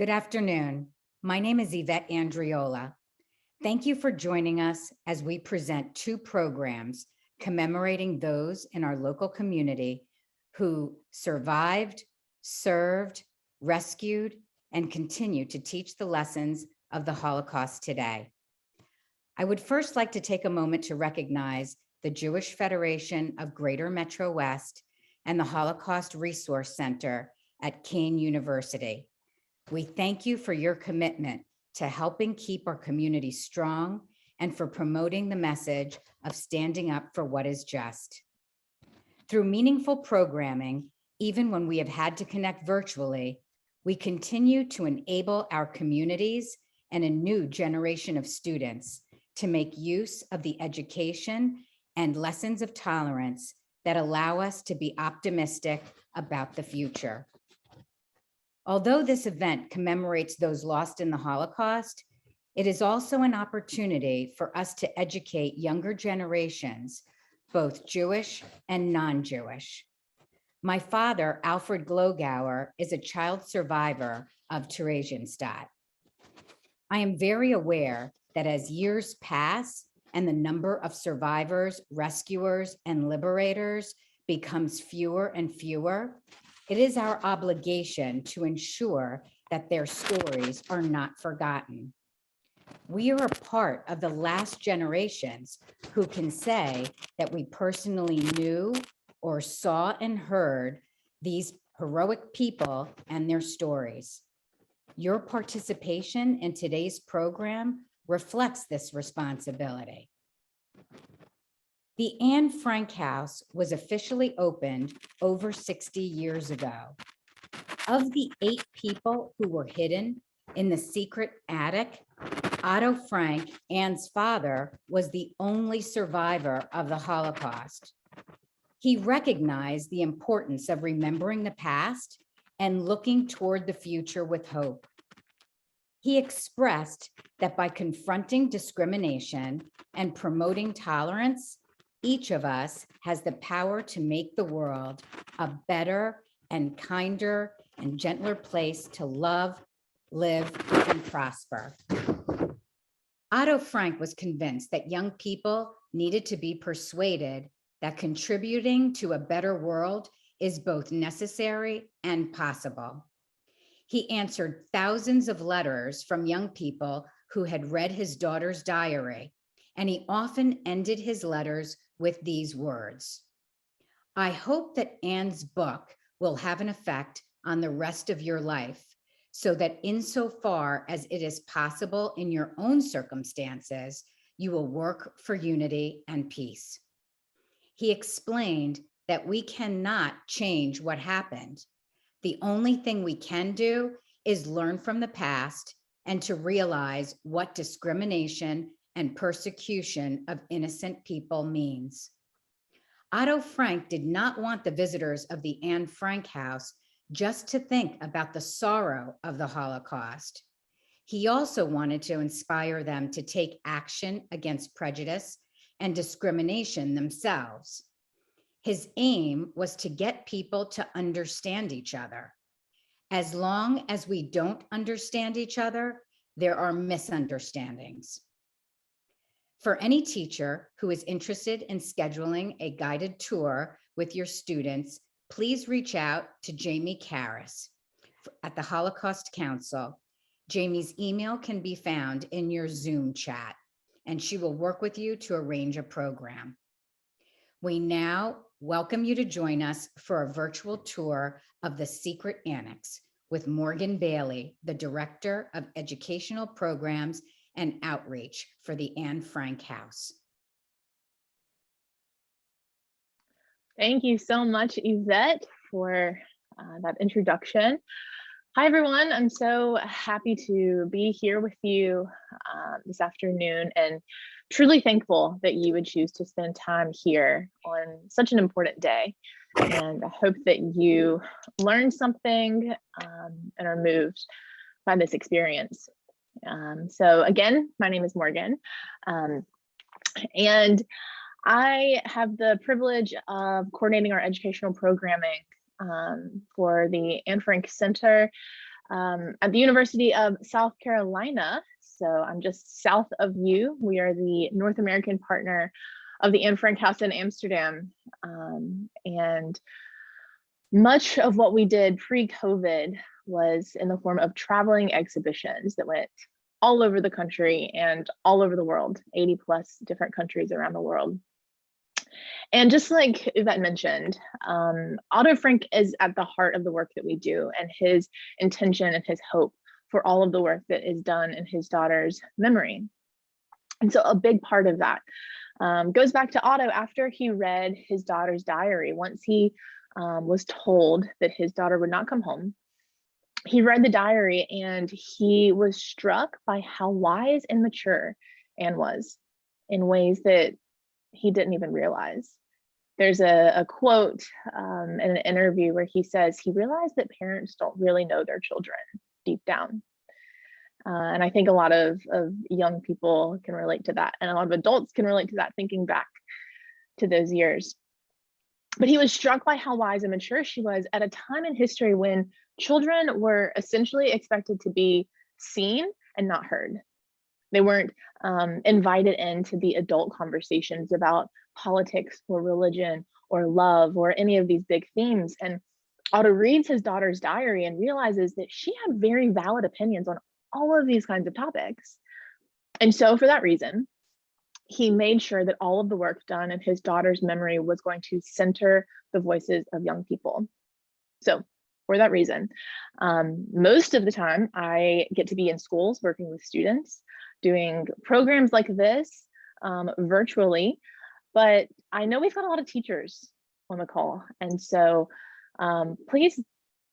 Good afternoon. My name is Yvette Andriola. Thank you for joining us as we present two programs commemorating those in our local community who survived, served, rescued, and continue to teach the lessons of the Holocaust today. I would first like to take a moment to recognize the Jewish Federation of Greater Metro West and the Holocaust Resource Center at Kean University. We thank you for your commitment to helping keep our community strong and for promoting the message of standing up for what is just. Through meaningful programming, even when we have had to connect virtually, we continue to enable our communities and a new generation of students to make use of the education and lessons of tolerance that allow us to be optimistic about the future. Although this event commemorates those lost in the Holocaust, it is also an opportunity for us to educate younger generations, both Jewish and non-Jewish. My father, Alfred Glogauer, is a child survivor of Theresienstadt. I am very aware that as years pass and the number of survivors, rescuers, and liberators becomes fewer and fewer, it is our obligation to ensure that their stories are not forgotten. We are a part of the last generations who can say that we personally knew or saw and heard these heroic people and their stories. Your participation in today's program reflects this responsibility. The Anne Frank House was officially opened over 60 years ago. Of the 8 people who were hidden in the secret attic, Otto Frank, Anne's father, was the only survivor of the Holocaust. He recognized the importance of remembering the past and looking toward the future with hope. He expressed that by confronting discrimination and promoting tolerance, each of us has the power to make the world a better and kinder and gentler place to love, live, and prosper. Otto Frank was convinced that young people needed to be persuaded that contributing to a better world is both necessary and possible. He answered thousands of letters from young people who had read his daughter's diary, and he often ended his letters with these words: "I hope that Anne's book will have an effect on the rest of your life, so that insofar as it is possible in your own circumstances, you will work for unity and peace." He explained that we cannot change what happened. The only thing we can do is learn from the past and to realize what discrimination and persecution of innocent people means. Otto Frank did not want the visitors of the Anne Frank house just to think about the sorrow of the Holocaust. He also wanted to inspire them to take action against prejudice and discrimination themselves. His aim was to get people to understand each other. As long as we don't understand each other, there are misunderstandings. For any teacher who is interested in scheduling a guided tour with your students, please reach out to Jamie Karras at the Holocaust Council. Jamie's email can be found in your Zoom chat, and she will work with you to arrange a program. We now welcome you to join us for a virtual tour of the secret annex with Morgan Bailey, the Director of Educational Programs and Outreach for the Anne Frank House. Thank you so much, Yvette, for that introduction. Hi, everyone. I'm so happy to be here with you this afternoon and truly thankful that you would choose to spend time here on such an important day. And I hope that you learned something and are moved by this experience. So again, my name is Morgan, and I have the privilege of coordinating our educational programming for the Anne Frank Center at the University of South Carolina. So I'm just south of you. We are the North American partner of the Anne Frank House in Amsterdam. And much of what we did pre-COVID was in the form of traveling exhibitions that went all over the country and all over the world, 80 plus different countries around the world. And just like Yvette mentioned, Otto Frank is at the heart of the work that we do, and his intention and his hope for all of the work that is done in his daughter's memory. And so a big part of that goes back to Otto after he read his daughter's diary. Once he was told that his daughter would not come home, he read the diary and he was struck by how wise and mature Anne was in ways that he didn't even realize. There's a quote in an interview where he says he realized that parents don't really know their children deep down. And I think a lot of young people can relate to that, and a lot of adults can relate to that, thinking back to those years. But he was struck by how wise and mature she was at a time in history when children were essentially expected to be seen and not heard. They weren't invited into the adult conversations about politics or religion or love or any of these big themes. And Otto reads his daughter's diary and realizes that she had very valid opinions on all of these kinds of topics. And so for that reason, he made sure that all of the work done in his daughter's memory was going to center the voices of young people. So for that reason, most of the time I get to be in schools working with students, doing programs like this virtually, but I know we've got a lot of teachers on the call. And so please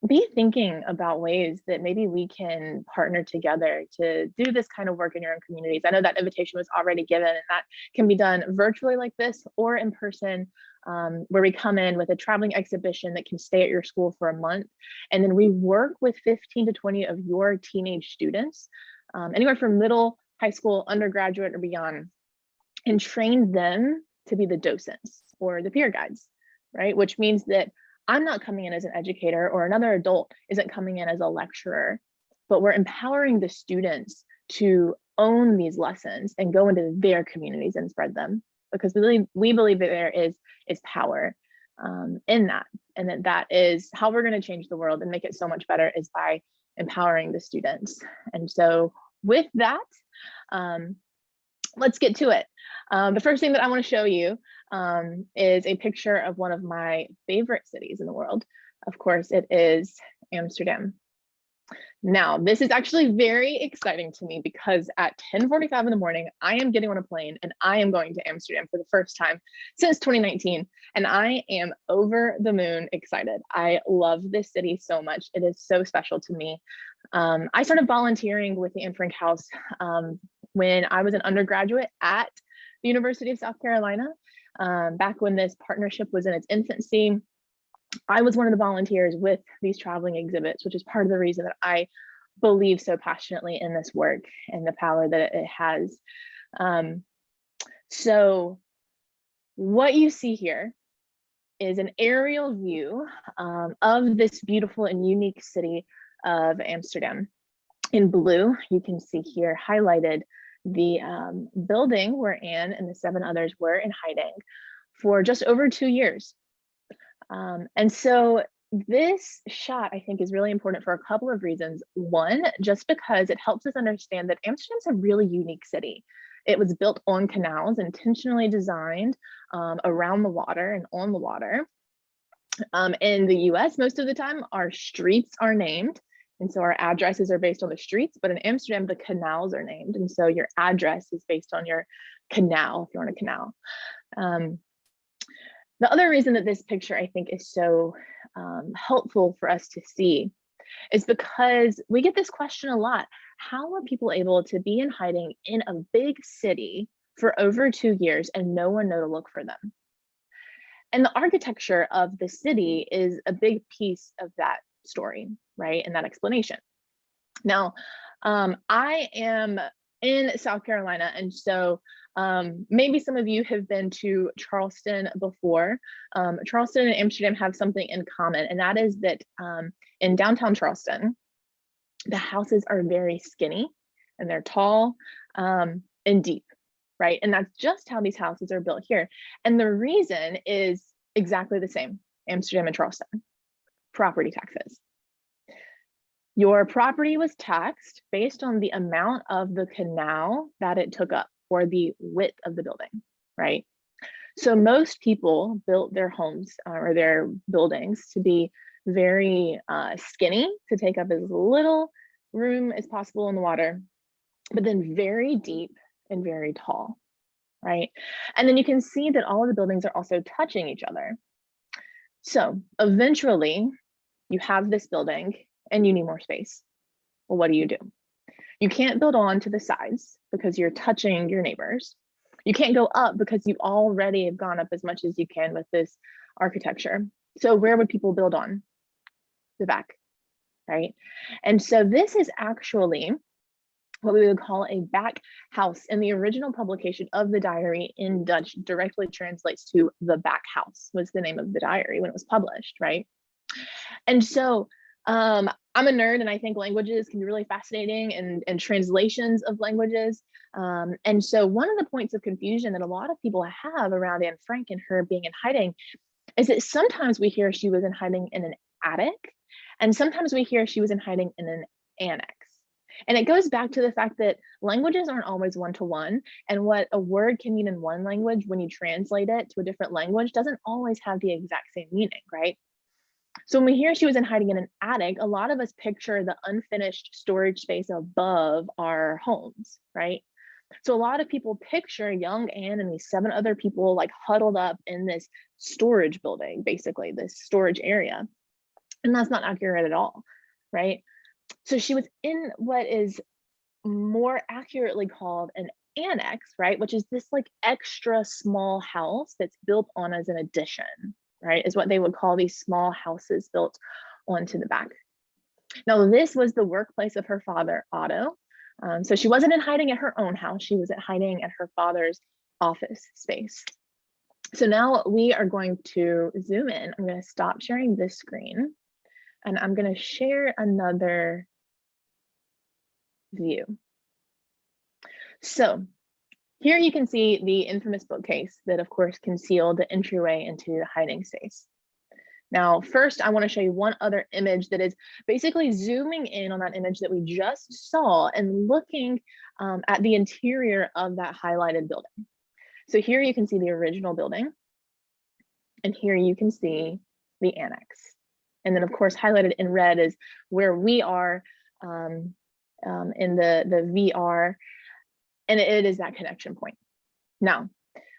be thinking about ways that maybe we can partner together to do this kind of work in your own communities. I know that invitation was already given, and that can be done virtually like this or in person, where we come in with a traveling exhibition that can stay at your school for a month. And then we work with 15 to 20 of your teenage students, anywhere from middle, high school, undergraduate, or beyond, and train them to be the docents or the peer guides, right? Which means that I'm not coming in as an educator, or another adult isn't coming in as a lecturer, but we're empowering the students to own these lessons and go into their communities and spread them, because we believe that there is power in that, and that is how we're going to change the world and make it so much better, is by empowering the students. And so with that, let's get to it. The first thing that I want to show you is a picture of one of my favorite cities in the world. Of course, it is Amsterdam. Now, this is actually very exciting to me because at 10:45 in the morning, I am getting on a plane and I am going to Amsterdam for the first time since 2019. And I am over the moon excited. I love this city so much. It is so special to me. I started volunteering with the Anne Frank House when I was an undergraduate at the University of South Carolina, back when this partnership was in its infancy. I was one of the volunteers with these traveling exhibits, which is part of the reason that I believe so passionately in this work and the power that it has. So what you see here is an aerial view of this beautiful and unique city of Amsterdam. In blue, you can see here highlighted the building where Anne and the 7 others were in hiding for just over 2 years. And so this shot, I think, is really important for a couple of reasons. One, just because it helps us understand that Amsterdam's a really unique city. It was built on canals, intentionally designed around the water and on the water. In the US, most of the time, our streets are named. And so our addresses are based on the streets, but in Amsterdam, the canals are named. And so your address is based on your canal, if you're on a canal. The other reason that this picture, I think, is so helpful for us to see is because we get this question a lot. How are people able to be in hiding in a big city for over 2 years and no one know to look for them? And the architecture of the city is a big piece of that story, right? And that explanation. Now, I am in South Carolina, and so maybe some of you have been to Charleston before. Charleston and Amsterdam have something in common, and that is that in downtown Charleston, The houses are very skinny and they're tall and deep, right? And that's just how these houses are built here. And the reason is exactly the same, Amsterdam and Charleston, property taxes. Your property was taxed based on the amount of the canal that it took up, or the width of the building, right? So most people built their homes or their buildings to be very skinny, to take up as little room as possible in the water, but then very deep and very tall, right? And then you can see that all of the buildings are also touching each other. So eventually you have this building and you need more space. Well, what do? You can't build on to the sides because you're touching your neighbors. You can't go up because you already have gone up as much as you can with this architecture. So where would people build on? The back, right? And so this is actually what we would call a back house. And the original publication of the diary in Dutch directly translates to the back house, was the name of the diary when it was published, right? And so I'm a nerd, and I think languages can be really fascinating, and translations of languages. And so one of the points of confusion that a lot of people have around Anne Frank and her being in hiding is that sometimes we hear she was in hiding in an attic, and sometimes we hear she was in hiding in an annex. And it goes back to the fact that languages aren't always one-to-one, and what a word can mean in one language, when you translate it to a different language, doesn't always have the exact same meaning, right? So when we hear she was in hiding in an attic, a lot of us picture the unfinished storage space above our homes, right? So a lot of people picture young Anne and these 7 other people like huddled up in this storage building, basically this storage area. And that's not accurate at all, right? So she was in what is more accurately called an annex, right? Which is this like extra small house that's built on as an addition, right? Is what they would call these small houses built onto the back. Now, this was the workplace of her father, Otto. So she wasn't in hiding at her own house. She was hiding at her father's office space. So now we are going to zoom in. I'm going to stop sharing this screen, and I'm going to share another view. So here you can see the infamous bookcase that, of course, concealed the entryway into the hiding space. Now, first, I want to show you one other image that is basically zooming in on that image that we just saw and looking at the interior of that highlighted building. So here you can see the original building, and here you can see the annex. And then, of course, highlighted in red is where we are in the VR, and it is that connection point. Now,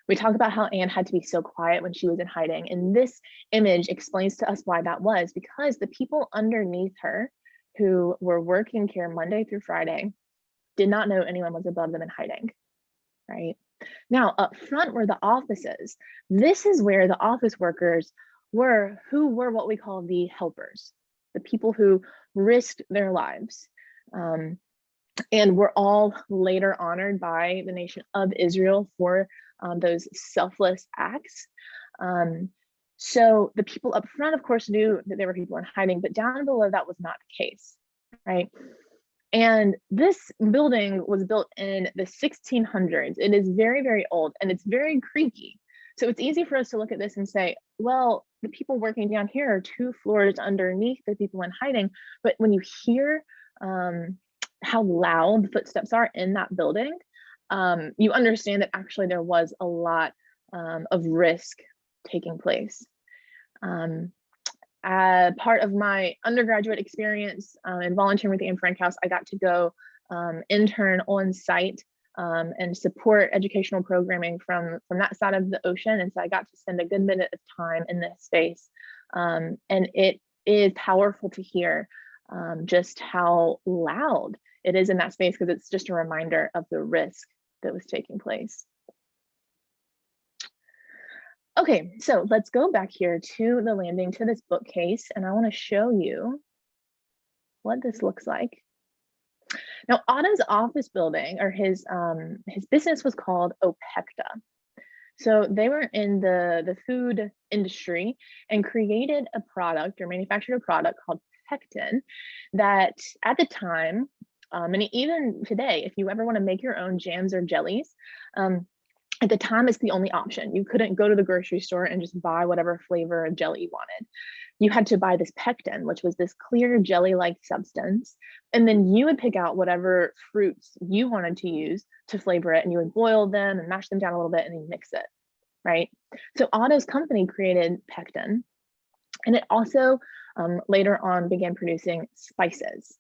we talk about how Anne had to be so quiet when she was in hiding, and this image explains to us why that was, because the people underneath her who were working here Monday through Friday did not know anyone was above them in hiding, right? Now, up front were the offices. This is where the office workers were, who were what we call the helpers, the people who risked their lives. And were all later honored by the nation of Israel for those selfless acts. So the people up front, of course, knew that there were people in hiding, but down below that was not the case, right? And this building was built in the 1600s. It is very, very old, and it's very creaky. So it's easy for us to look at this and say, well, the people working down here are 2 floors underneath the people in hiding. But when you hear how loud the footsteps are in that building, you understand that actually there was a lot of risk taking place. Part of my undergraduate experience in volunteering with the Anne Frank House, I got to go intern on site and support educational programming from that side of the ocean. And so I got to spend a good minute of time in this space. And it is powerful to hear just how loud it is in that space, because it's just a reminder of the risk that was taking place. Okay, so let's go back here to the landing, to this bookcase, and I want to show you what this looks like. Now, Otto's office building, or his business, was called Opekta. So they were in the food industry and created a product, or manufactured a product called pectin that at the time, and even today, if you ever want to make your own jams or jellies, at the time, it's the only option. You couldn't go to the grocery store and just buy whatever flavor of jelly you wanted. You had to buy this pectin, which was this clear jelly-like substance. And then you would pick out whatever fruits you wanted to use to flavor it, and you would boil them and mash them down a little bit and then mix it, right? So Otto's company created pectin, and it also later on began producing spices,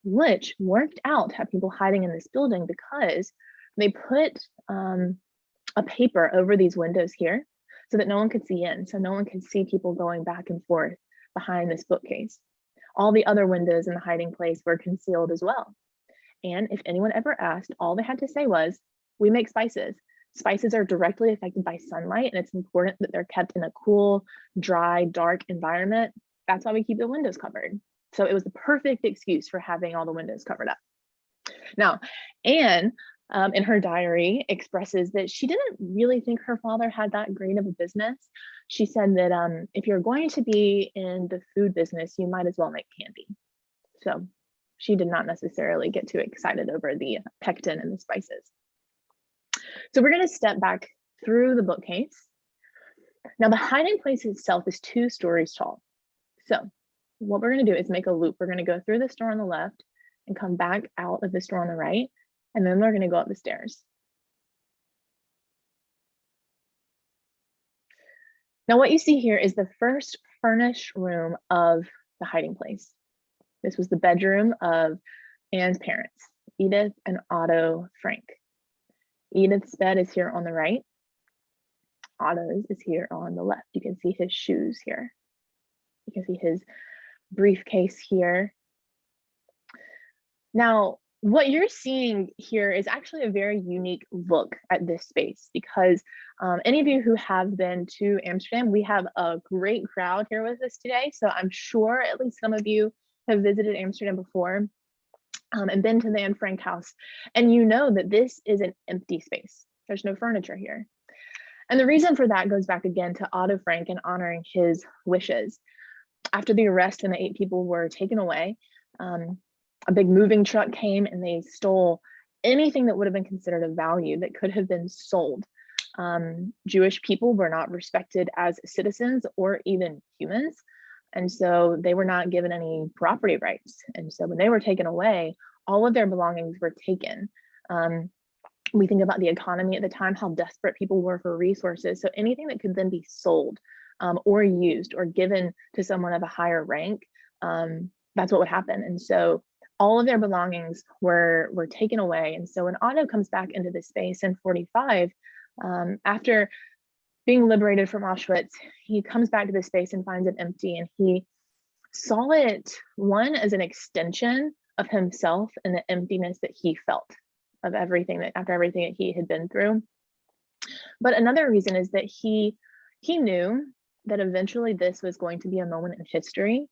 which worked out to have people hiding in this building because they put a paper over these windows here so that no one could see in. So no one could see people going back and forth behind this bookcase. All the other windows in the hiding place were concealed as well. And if anyone ever asked, all they had to say was, we make spices. Spices are directly affected by sunlight, and it's important that they're kept in a cool, dry, dark environment. That's why we keep the windows covered. So it was the perfect excuse for having all the windows covered up. Now, Anne, in her diary, expresses that she didn't really think her father had that great of a business. She said that if you're going to be in the food business, you might as well make candy. So she did not necessarily get too excited over the pectin and the spices. So we're going to step back through the bookcase. Now, the hiding place itself is 2 stories tall. So what we're going to do is make a loop. We're going to go through this door on the left and come back out of this door on the right. And then we're going to go up the stairs. Now, what you see here is the first furnished room of the hiding place. This was the bedroom of Anne's parents, Edith and Otto Frank. Edith's bed is here on the right. Otto's is here on the left. You can see his shoes here. You can see his briefcase here. Now, what you're seeing here is actually a very unique look at this space because any of you who have been to Amsterdam, we have a great crowd here with us today. So I'm sure at least some of you have visited Amsterdam before and been to the Anne Frank house. And you know that this is an empty space. There's no furniture here. And the reason for that goes back again to Otto Frank and honoring his wishes. After the arrest and the 8 people were taken away, a big moving truck came and they stole anything that would have been considered of value that could have been sold. Jewish people were not respected as citizens or even humans. And so they were not given any property rights. And so when they were taken away, all of their belongings were taken. We think about the economy at the time, how desperate people were for resources. So anything that could then be sold or used or given to someone of a higher rank, that's what would happen. And so all of their belongings were taken away. And so when Otto comes back into this space in 45, after being liberated from Auschwitz, he comes back to this space and finds it empty. And he saw it, one, as an extension of himself and the emptiness that he felt of everything that after everything that he had been through. But another reason is that he knew that eventually this was going to be a moment in history,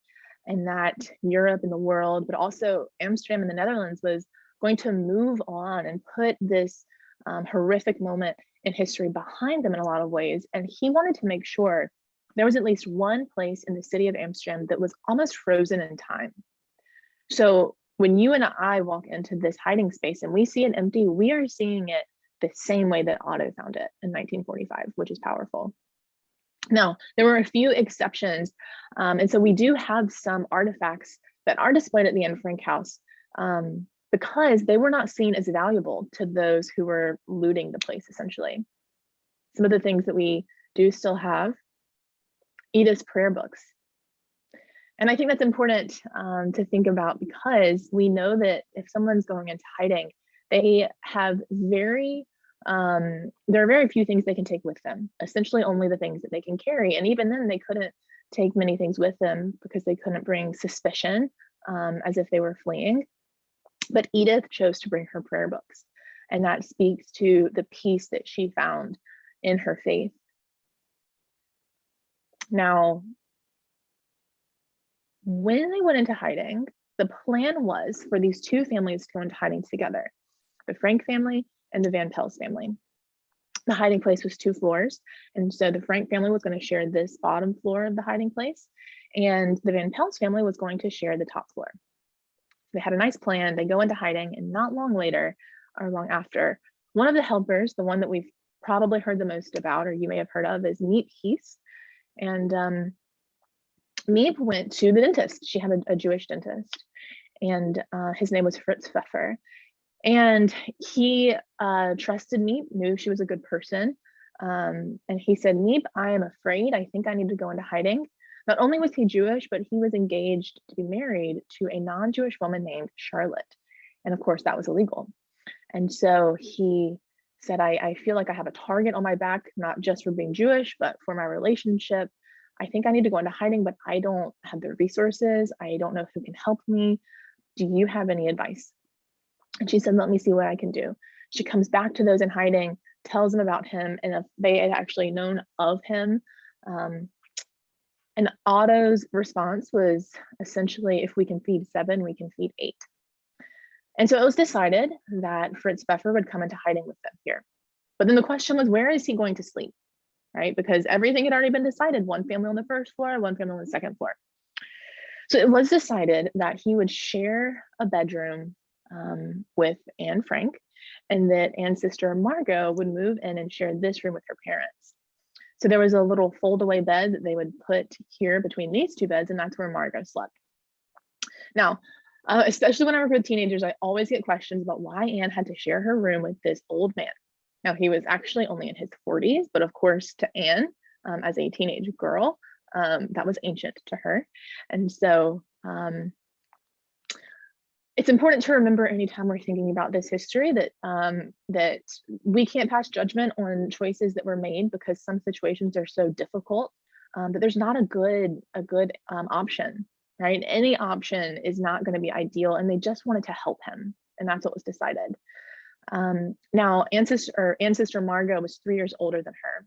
and that Europe and the world, but also Amsterdam and the Netherlands, was going to move on and put this horrific moment in history behind them in a lot of ways. And he wanted to make sure there was at least one place in the city of Amsterdam that was almost frozen in time. So when you and I walk into this hiding space and we see it empty, we are seeing it the same way that Otto found it in 1945, which is powerful. Now, there were a few exceptions. And so we do have some artifacts that are displayed at the Anne Frank house because they were not seen as valuable to those who were looting the place, essentially. Some of the things that we do still have, Edith's prayer books. And I think that's important to think about because we know that if someone's going into hiding, they have there are very few things they can take with them, essentially only the things that they can carry. And even then they couldn't take many things with them because they couldn't bring suspicion as if they were fleeing. But Edith chose to bring her prayer books. And that speaks to the peace that she found in her faith. Now, when they went into hiding, the plan was for these 2 families to go into hiding together, the Frank family and the Van Pels family. The hiding place was 2 floors. And so the Frank family was going to share this bottom floor of the hiding place. and the Van Pelt's family was going to share the top floor. They had a nice plan. They go into hiding, and not long later, or long after, one of the helpers, the one that we've probably heard the most about, or you may have heard of, is Miep Hees. And Miep went to the dentist. She had a Jewish dentist, and his name was Fritz Pfeffer. And he trusted Miep, knew she was a good person. And he said, Miep, I am afraid. I think I need to go into hiding. Not only was he Jewish, but he was engaged to be married to a non-Jewish woman named Charlotte. And of course, that was illegal. And so he said, I feel like I have a target on my back, not just for being Jewish, but for my relationship. I think I need to go into hiding, but I don't have the resources. I don't know who can help me. Do you have any advice? And she said, let me see what I can do. She comes back to those in hiding, tells them about him, and if they had actually known of him. And Otto's response was essentially, if we can feed 7, we can feed 8. And so it was decided that Fritz Pfeffer would come into hiding with them here. But then the question was, where is he going to sleep, right? Because everything had already been decided, one family on the first floor, one family on the second floor. So it was decided that he would share a bedroom with Anne Frank, and that Anne's sister Margot would move in and share this room with her parents. So there was a little fold-away bed that they would put here between these 2 beds, and that's where Margot slept. Now, especially when I work with teenagers, I always get questions about why Anne had to share her room with this old man. Now, he was actually only in his 40s, but of course to Anne, as a teenage girl, that was ancient to her. And so it's important to remember anytime we're thinking about this history that that we can't pass judgment on choices that were made, because some situations are so difficult that there's not a good option, right? Any option is not going to be ideal, and they just wanted to help him, and that's what was decided. Now, Anne's sister Margot was 3 years older than her.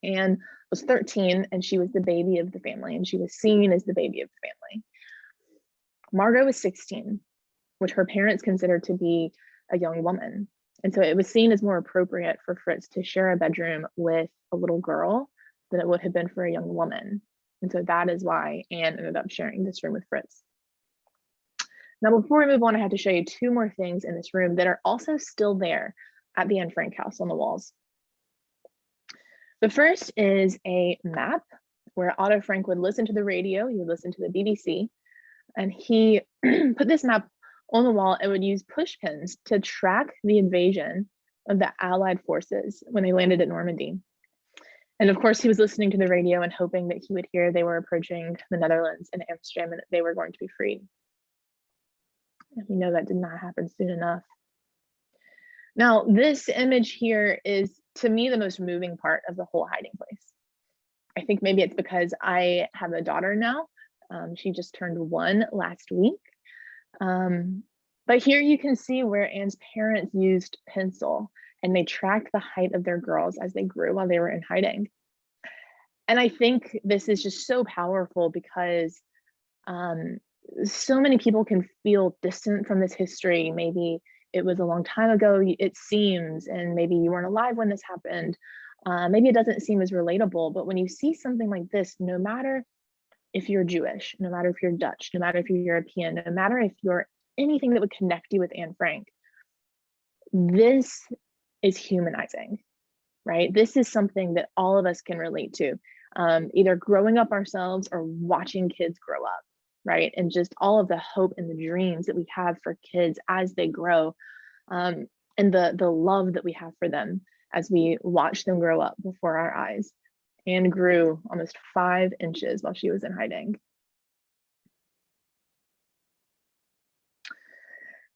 Anne was 13, and she was the baby of the family, and she was seen as the baby of the family. Margot was 16, which her parents considered to be a young woman. And so it was seen as more appropriate for Fritz to share a bedroom with a little girl than it would have been for a young woman. And so that is why Anne ended up sharing this room with Fritz. Now, before we move on, I have to show you 2 more things in this room that are also still there at the Anne Frank house on the walls. The first is a map where Otto Frank would listen to the radio, he would listen to the BBC, and he put this map on the wall and would use push pins to track the invasion of the Allied forces when they landed at Normandy. And of course, he was listening to the radio and hoping that he would hear they were approaching the Netherlands and Amsterdam and that they were going to be freed. And we know that did not happen soon enough. Now, this image here is, to me, the most moving part of the whole hiding place. I think maybe it's because I have a daughter now. She just turned 1 last week. But here you can see where Anne's parents used pencil, and they tracked the height of their girls as they grew while they were in hiding. And I think this is just so powerful because so many people can feel distant from this history. Maybe it was a long time ago, it seems, and maybe you weren't alive when this happened. Maybe it doesn't seem as relatable, but when you see something like this, no matter if you're Jewish, no matter if you're Dutch, no matter if you're European, no matter if you're anything that would connect you with Anne Frank, this is humanizing, right? This is something that all of us can relate to, either growing up ourselves or watching kids grow up, right? And just all of the hope and the dreams that we have for kids as they grow, and the love that we have for them as we watch them grow up before our eyes. Anne grew almost 5 inches while she was in hiding.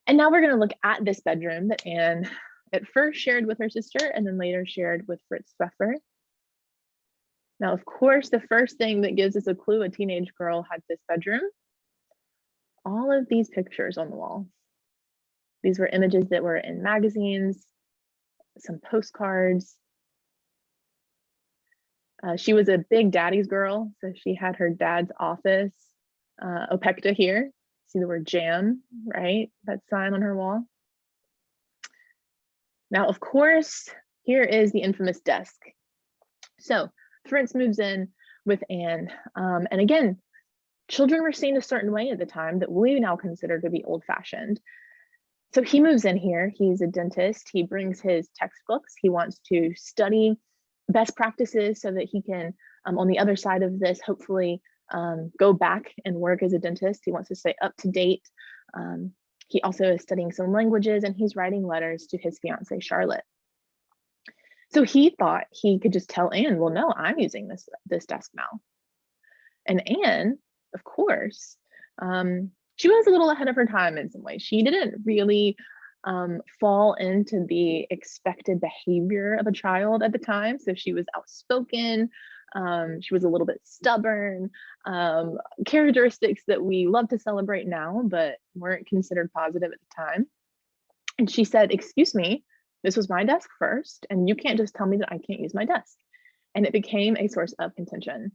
And now we're going to look at this bedroom that Anne at first shared with her sister and then later shared with Fritz Pfeffer. Now, of course, the first thing that gives us a clue a teenage girl had this bedroom, all of these pictures on the wall. These were images that were in magazines, some postcards. She was a big daddy's girl, so she had her dad's office, Opekta here. See the word jam, right? That sign on her wall. Now, of course, here is the infamous desk. So Fritz moves in with Anne. And again, children were seen a certain way at the time that we now consider to be old-fashioned. So he moves in here. He's a dentist. He brings his textbooks. He wants to study best practices so that he can, on the other side of this, hopefully go back and work as a dentist. He wants to stay up to date. He also is studying some languages, and he's writing letters to his fiancée, Charlotte. So he thought he could just tell Anne, well, no, I'm using this desk now. And Anne, of course, she was a little ahead of her time in some ways. She didn't really fall into the expected behavior of a child at the time. So she was outspoken. She was a little bit stubborn, characteristics that we love to celebrate now, but weren't considered positive at the time. And she said, excuse me, this was my desk first, and you can't just tell me that I can't use my desk. And it became a source of contention.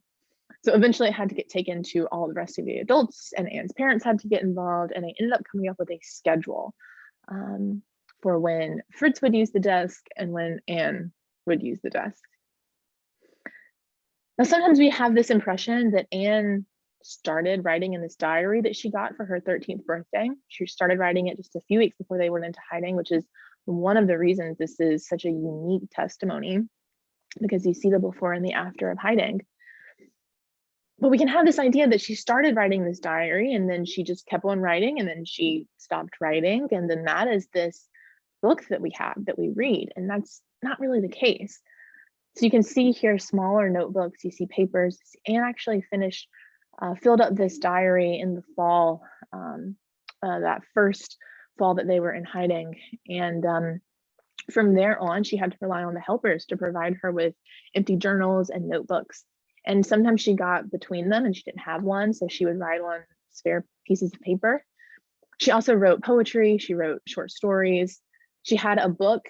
So eventually it had to get taken to all the rest of the adults, and Anne's parents had to get involved, and they ended up coming up with a schedule for when Fritz would use the desk and when Anne would use the desk. Now, sometimes we have this impression that Anne started writing in this diary that she got for her 13th birthday. She started writing it just a few weeks before they went into hiding, which is one of the reasons this is such a unique testimony, because you see the before and the after of hiding. But we can have this idea that she started writing this diary and then she just kept on writing and then she stopped writing. And then that is this book that we have that we read. And that's not really the case. So you can see here smaller notebooks, you see papers. Anne actually filled up this diary in the fall, that first fall that they were in hiding. And from there on, she had to rely on the helpers to provide her with empty journals and notebooks. And sometimes she got between them and she didn't have one, so she would write on spare pieces of paper. She also wrote poetry, she wrote short stories. She had a book,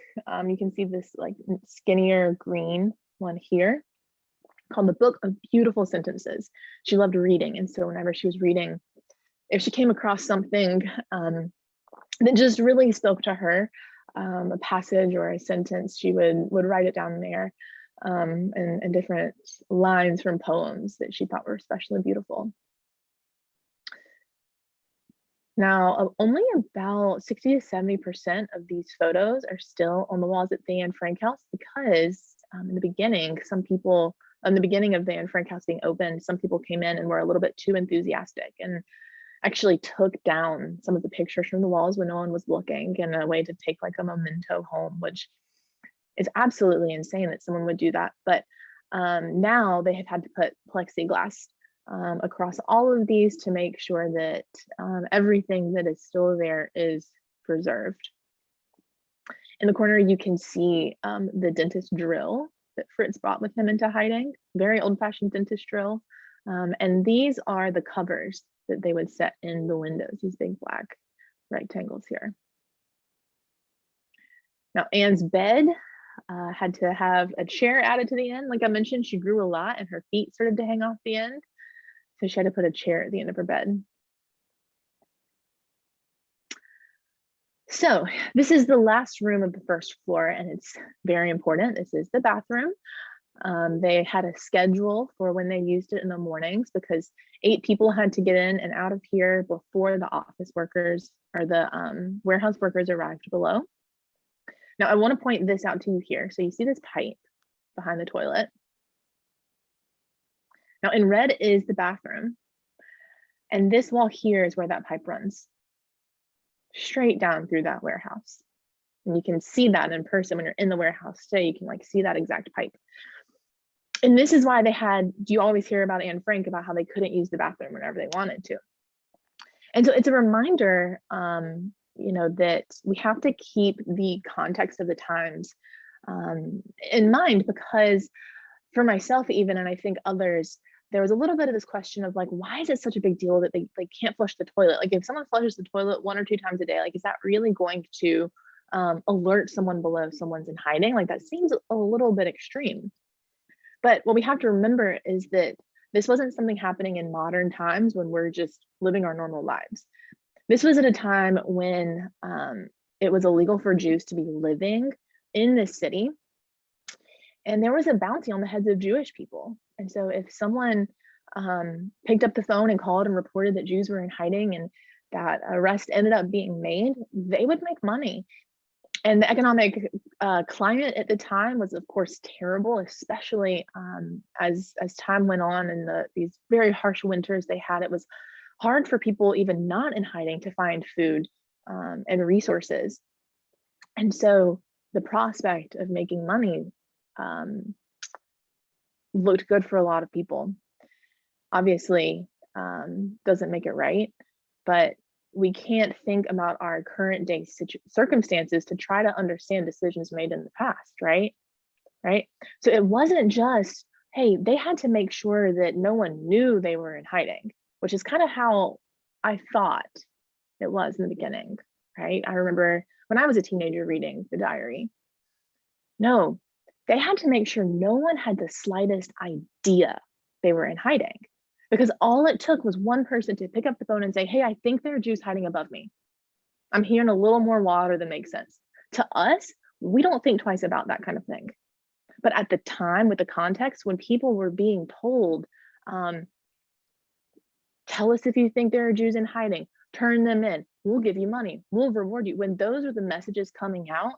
you can see this like skinnier green one here, called The Book of Beautiful Sentences. She loved reading, and so whenever she was reading, if she came across something that just really spoke to her, a passage or a sentence, she would write it down there. And different lines from poems that she thought were especially beautiful. Now, only about 60 to 70% of these photos are still on the walls at the Anne Frank house, because in the beginning, in the beginning of the Anne Frank house being opened, some people came in and were a little bit too enthusiastic and actually took down some of the pictures from the walls when no one was looking, in a way to take like a memento home, which is absolutely insane that someone would do that. But now they have had to put plexiglass across all of these to make sure that everything that is still there is preserved. In the corner, you can see the dentist drill that Fritz brought with him into hiding, very old-fashioned dentist drill. And these are the covers that they would set in the windows, these big black rectangles here. Now, Anne's bed had to have a chair added to the end. Like I mentioned, she grew a lot and her feet started to hang off the end. So she had to put a chair at the end of her bed. So this is the last room of the first floor, and it's very important. This is the bathroom. They had a schedule for when they used it in the mornings, because 8 people had to get in and out of here before the office workers or the warehouse workers arrived below. Now, I want to point this out to you here. So you see this pipe behind the toilet. Now, in red is the bathroom. And this wall here is where that pipe runs straight down through that warehouse. And you can see that in person when you're in the warehouse today. You can like see that exact pipe. And this is why they had, do you always hear about Anne Frank, about how they couldn't use the bathroom whenever they wanted to? And so it's a reminder, you know, that we have to keep the context of the times in mind, because for myself even, and I think others, there was a little bit of this question of like, why is it such a big deal that they can't flush the toilet? Like if someone flushes the toilet 1 or 2 times a day, like is that really going to alert someone below someone's in hiding? Like that seems a little bit extreme. But what we have to remember is that this wasn't something happening in modern times when we're just living our normal lives. This was at a time when it was illegal for Jews to be living in this city. And there was a bounty on the heads of Jewish people. And so if someone picked up the phone and called and reported that Jews were in hiding and that arrest ended up being made, they would make money. And the economic climate at the time was, of course, terrible, especially as time went on and these very harsh winters they had. It was hard for people even not in hiding to find food and resources. And so the prospect of making money looked good for a lot of people. Obviously, doesn't make it right, but we can't think about our current day circumstances to try to understand decisions made in the past, right? So it wasn't just, hey, they had to make sure that no one knew they were in hiding, which is kind of how I thought it was in the beginning, right? I remember when I was a teenager reading the diary. No, they had to make sure no one had the slightest idea they were in hiding, because all it took was one person to pick up the phone and say, hey, I think there are Jews hiding above me. I'm hearing a little more water than makes sense. To us, we don't think twice about that kind of thing. But at the time, with the context, when people were being told, tell us if you think there are Jews in hiding, turn them in, we'll give you money, we'll reward you. When those are the messages coming out,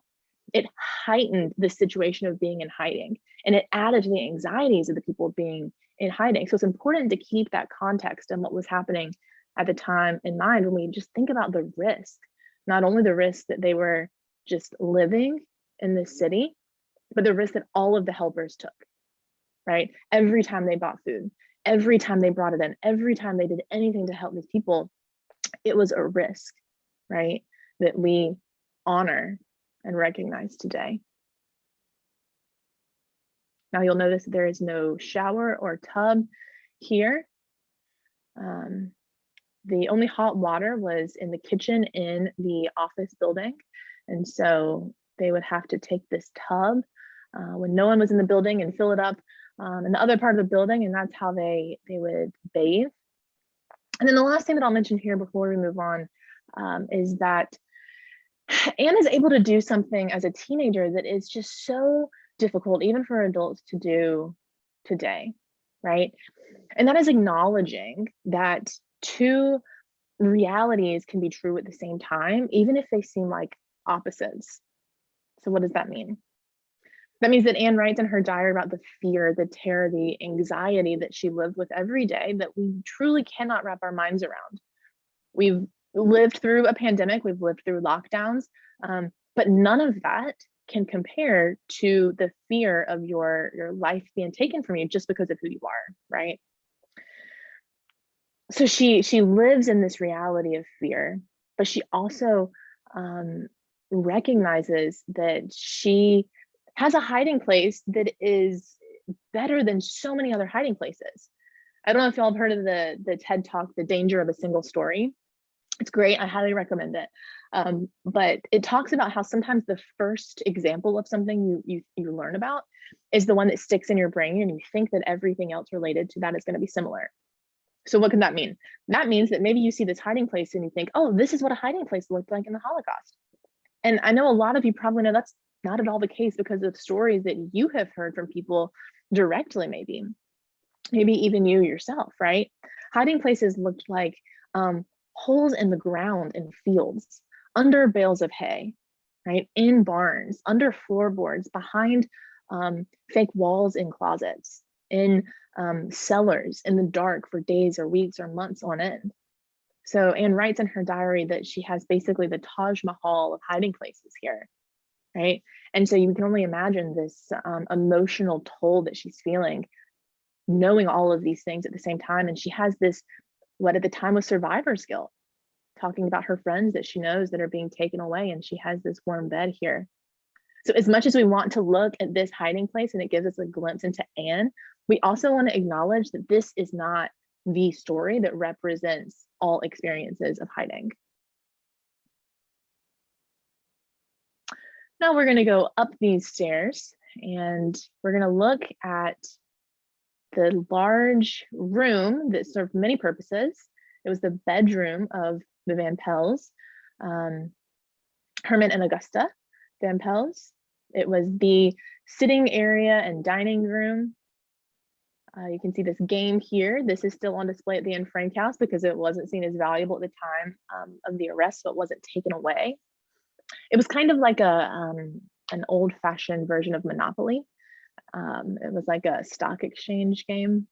it heightened the situation of being in hiding, and it added to the anxieties of the people being in hiding. So it's important to keep that context and what was happening at the time in mind when we just think about the risk, not only the risk that they were just living in this city, but the risk that all of the helpers took, right? Every time they bought food, every time they brought it in, every time they did anything to help these people, it was a risk, right? That we honor and recognize today. Now you'll notice there is no shower or tub here. The only hot water was in the kitchen in the office building. And so they would have to take this tub when no one was in the building and fill it up in the other part of the building. And that's how they would bathe. And then the last thing that I'll mention here before we move on is that Anne is able to do something as a teenager that is just so difficult, even for adults to do today, right? And that is acknowledging that two realities can be true at the same time, even if they seem like opposites. So what does that mean? That means that Anne writes in her diary about the fear, the terror, the anxiety that she lived with every day that we truly cannot wrap our minds around. We've lived through a pandemic, we've lived through lockdowns, but none of that can compare to the fear of your life being taken from you just because of who you are, right? So she lives in this reality of fear, but she also recognizes that she has a hiding place that is better than so many other hiding places. I don't know if y'all have heard of the TED Talk, The Danger of a Single Story. It's great, I highly recommend it. But it talks about how sometimes the first example of something you learn about is the one that sticks in your brain, and you think that everything else related to that is going to be similar. So what can that mean? That means that maybe you see this hiding place and you think, oh, this is what a hiding place looked like in the Holocaust. And I know a lot of you probably know that's not at all the case because of stories that you have heard from people directly, maybe even you yourself, right? Hiding places looked like holes in the ground in fields, under bales of hay, right? In barns, under floorboards, behind fake walls in closets, in cellars in the dark for days or weeks or months on end. So Anne writes in her diary that she has basically the Taj Mahal of hiding places here, right? And so you can only imagine this emotional toll that she's feeling, knowing all of these things at the same time. And she has this, what at the time was survivor's guilt, talking about her friends that she knows that are being taken away, and she has this warm bed here. So as much as we want to look at this hiding place and it gives us a glimpse into Anne, we also want to acknowledge that this is not the story that represents all experiences of hiding. Now we're going to go up these stairs and we're going to look at the large room that served many purposes. It was the bedroom of the Van Pels, Herman and Augusta Van Pels. It was the sitting area and dining room. You can see this game here. This is still on display at the Anne Frank house because it wasn't seen as valuable at the time of the arrest, so it wasn't taken away. It was kind of like an old-fashioned version of Monopoly. It was like a stock exchange game.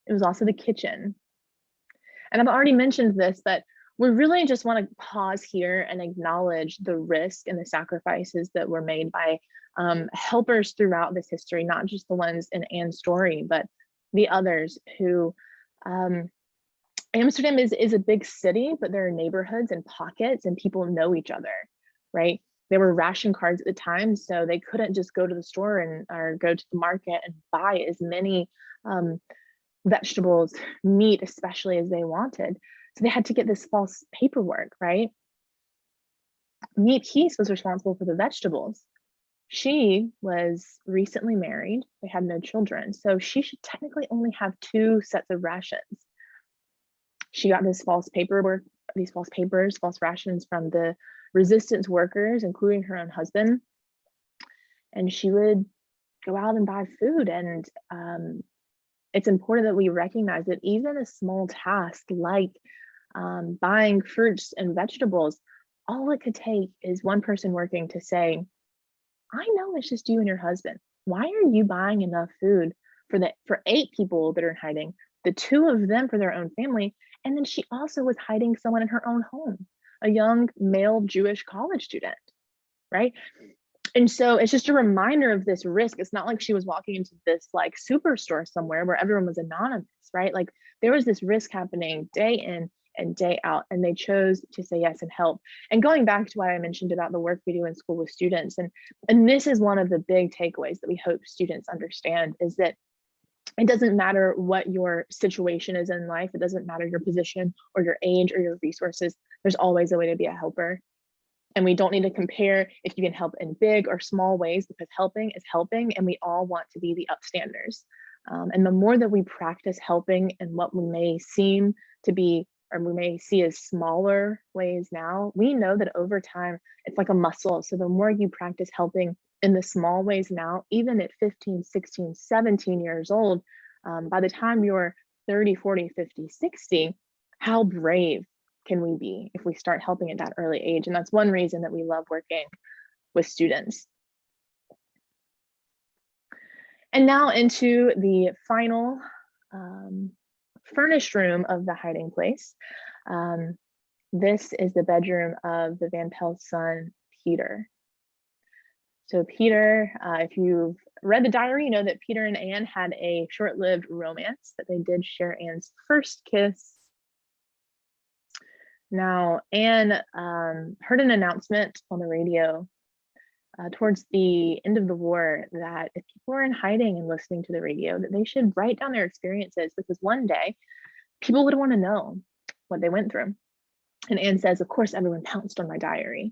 It was also the kitchen. And I've already mentioned this, but we really just want to pause here and acknowledge the risk and the sacrifices that were made by helpers throughout this history, not just the ones in Anne's story, but the others who, Amsterdam is a big city, but there are neighborhoods and pockets and people know each other, right? There were ration cards at the time, so they couldn't just go to the store or go to the market and buy as many vegetables, meat, especially as they wanted. So they had to get this false paperwork, right? Meat Keese was responsible for the vegetables. She was recently married. They had no children. So she should technically only have 2 sets of rations. She got this false paperwork, these false papers, false rations from the resistance workers, including her own husband. And she would go out and buy food. And it's important that we recognize that even a small task like buying fruits and vegetables, all it could take is one person working to say, I know it's just you and your husband. Why are you buying enough food for 8 people that are in hiding, the 2 of them for their own family? And then she also was hiding someone in her own home, a young male Jewish college student, right? And so it's just a reminder of this risk. It's not like she was walking into this like superstore somewhere where everyone was anonymous, right? Like there was this risk happening day in and day out, and they chose to say yes and help. And going back to what I mentioned about the work we do in school with students, and this is one of the big takeaways that we hope students understand, is that it doesn't matter what your situation is in life. It doesn't matter your position or your age or your resources. There's always a way to be a helper. And we don't need to compare if you can help in big or small ways, because helping is helping, and we all want to be the upstanders. And the more that we practice helping in what we may seem to be, or we may see as smaller ways now, we know that over time, it's like a muscle. So the more you practice helping in the small ways now, even at 15, 16, 17 years old, by the time you're 30, 40, 50, 60, how brave can we be if we start helping at that early age? And that's one reason that we love working with students. And now into the final furnished room of the hiding place. This is the bedroom of the Van Pelt's son, Peter. So Peter, if you've read the diary, you know that Peter and Anne had a short-lived romance, that they did share Anne's first kiss. Now, Anne heard an announcement on the radio towards the end of the war that if people were in hiding and listening to the radio, that they should write down their experiences, because one day people would want to know what they went through. And Anne says, of course, everyone pounced on my diary.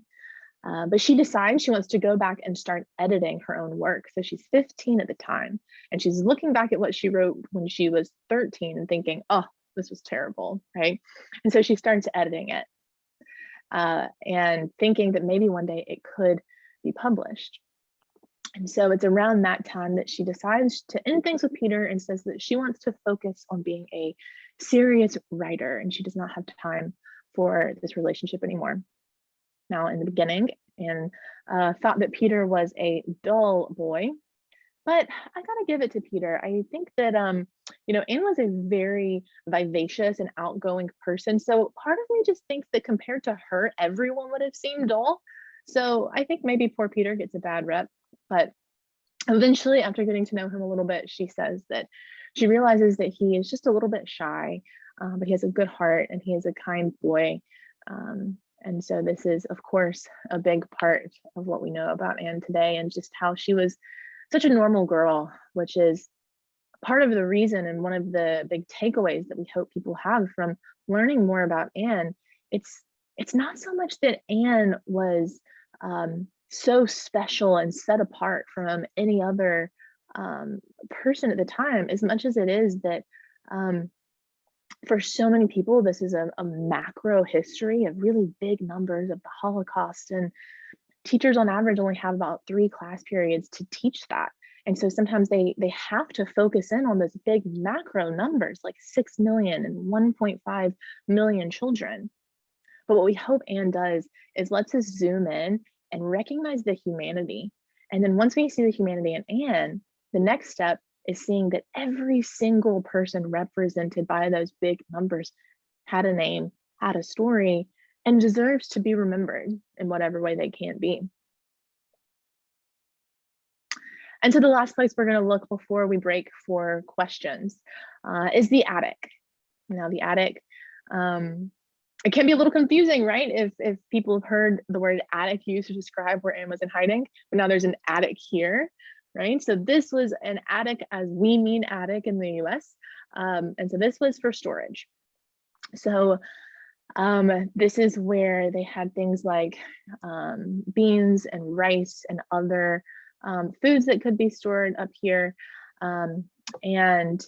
But she decides she wants to go back and start editing her own work. So she's 15 at the time, and she's looking back at what she wrote when she was 13 and thinking, oh, this was terrible, right? And so she starts editing it and thinking that maybe one day it could be published. And so it's around that time that she decides to end things with Peter and says that she wants to focus on being a serious writer, and she does not have time for this relationship anymore. Now, in the beginning, Anne thought that Peter was a dull boy, but I gotta give it to Peter. I think that Anne was a very vivacious and outgoing person. So part of me just thinks that compared to her, everyone would have seemed dull. So I think maybe poor Peter gets a bad rep. But eventually, after getting to know him a little bit, she says that she realizes that he is just a little bit shy, but he has a good heart and he is a kind boy. And so this is, of course, a big part of what we know about Anne today, and just how she was such a normal girl, which is part of the reason and one of the big takeaways that we hope people have from learning more about Anne. It's not so much that Anne was so special and set apart from any other person at the time, as much as it is that for so many people, this is a macro history of really big numbers of the Holocaust, and teachers on average only have about 3 class periods to teach that. And so sometimes they have to focus in on those big macro numbers, like 6 million and 1.5 million children. But what we hope Anne does is lets us zoom in and recognize the humanity. And then once we see the humanity in Anne, the next step is seeing that every single person represented by those big numbers had a name, had a story, and deserves to be remembered in whatever way they can be. And so the last place we're going to look before we break for questions is the attic. Now the attic, it can be a little confusing, right? If people have heard the word attic used to describe where Anne was in hiding, but now there's an attic here, right? So this was an attic as we mean attic in the US. And so this was for storage. So this is where they had things like beans and rice and other foods that could be stored up here. And